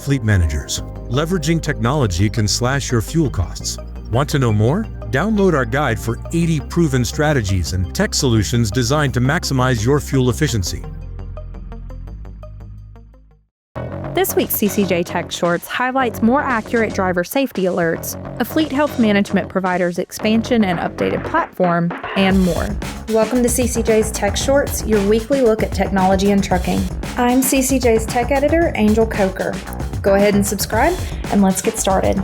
fleet managers. Leveraging technology can slash your fuel costs. Want to know more? Download our guide for 80 proven strategies and tech solutions designed to maximize your fuel efficiency. This week's CCJ Tech Shorts highlights more accurate driver safety alerts, a fleet health management provider's expansion and updated platform, and more. Welcome to CCJ's Tech Shorts, your weekly look at technology and trucking. I'm CCJ's tech editor, Angel Coker. Go ahead and subscribe, and let's get started.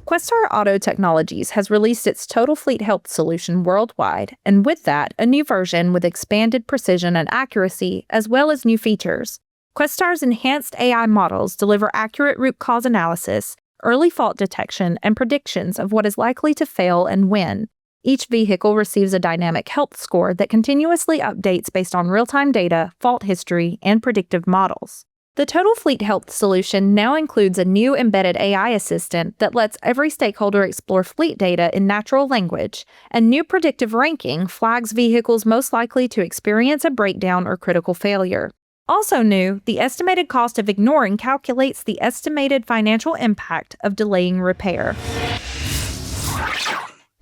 Questar Auto Technologies has released its total fleet health solution worldwide, and with that, a new version with expanded precision and accuracy, as well as new features. Questar's enhanced AI models deliver accurate root cause analysis, early fault detection, and predictions of what is likely to fail and when. Each vehicle receives a dynamic health score that continuously updates based on real-time data, fault history, and predictive models. The Total Fleet Health solution now includes a new embedded AI assistant that lets every stakeholder explore fleet data in natural language, and new predictive ranking flags vehicles most likely to experience a breakdown or critical failure. Also new, the estimated cost of ignoring calculates the estimated financial impact of delaying repair.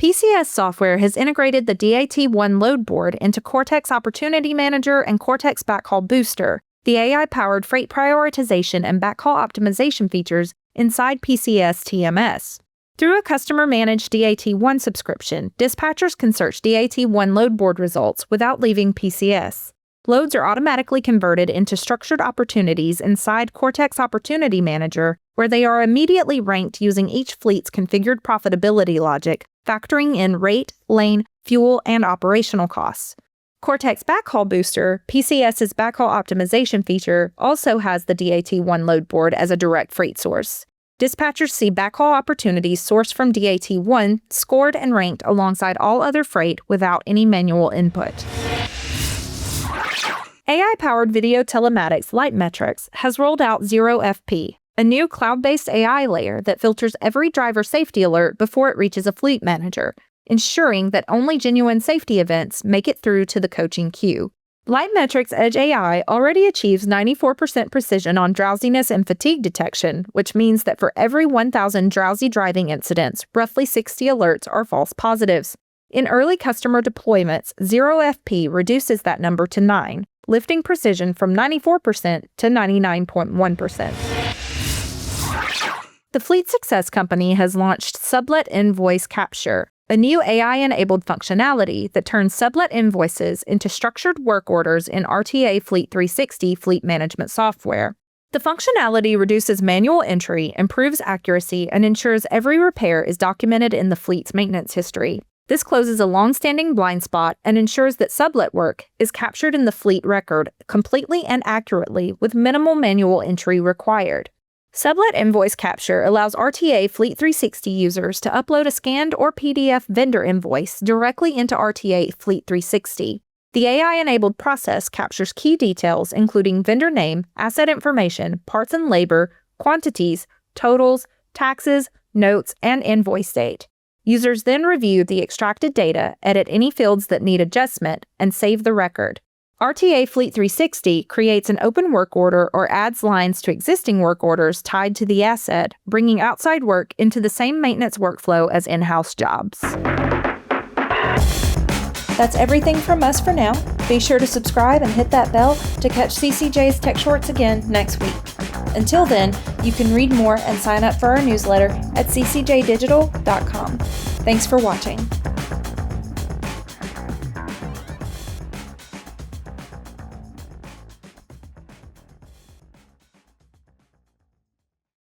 PCS software has integrated the DAT One load board into Cortex Opportunity Manager and Cortex Backhaul Booster, the AI-powered freight prioritization and backhaul optimization features inside PCS TMS. Through a customer-managed DAT One subscription, dispatchers can search DAT One load board results without leaving PCS. Loads are automatically converted into structured opportunities inside Cortex Opportunity Manager, where they are immediately ranked using each fleet's configured profitability logic, factoring in rate, lane, fuel, and operational costs. Cortex Backhaul Booster, PCS's backhaul optimization feature, also has the DAT One load board as a direct freight source. Dispatchers see backhaul opportunities sourced from DAT One, scored and ranked alongside all other freight without any manual input. AI-powered video telematics LightMetrics has rolled out ZeroFP, a new cloud-based AI layer that filters every driver safety alert before it reaches a fleet manager, ensuring that only genuine safety events make it through to the coaching queue. LightMetrics Edge AI already achieves 94% precision on drowsiness and fatigue detection, which means that for every 1,000 drowsy driving incidents, roughly 60 alerts are false positives. In early customer deployments, ZeroFP reduces that number to 9, lifting precision from 94% to 99.1%. The Fleet Success Company has launched Sublet Invoice Capture, a new AI-enabled functionality that turns sublet invoices into structured work orders in RTA Fleet 360 fleet management software. The functionality reduces manual entry, improves accuracy, and ensures every repair is documented in the fleet's maintenance history. This closes a long-standing blind spot and ensures that sublet work is captured in the fleet record completely and accurately with minimal manual entry required. Sublet Invoice Capture allows RTA Fleet 360 users to upload a scanned or PDF vendor invoice directly into RTA Fleet 360. The AI-enabled process captures key details including vendor name, asset information, parts and labor, quantities, totals, taxes, notes, and invoice date. Users then review the extracted data, edit any fields that need adjustment, and save the record. RTA Fleet 360 creates an open work order or adds lines to existing work orders tied to the asset, bringing outside work into the same maintenance workflow as in-house jobs. That's everything from us for now. Be sure to subscribe and hit that bell to catch CCJ's Tech Shorts again next week. Until then, you can read more and sign up for our newsletter at ccjdigital.com. Thanks for watching.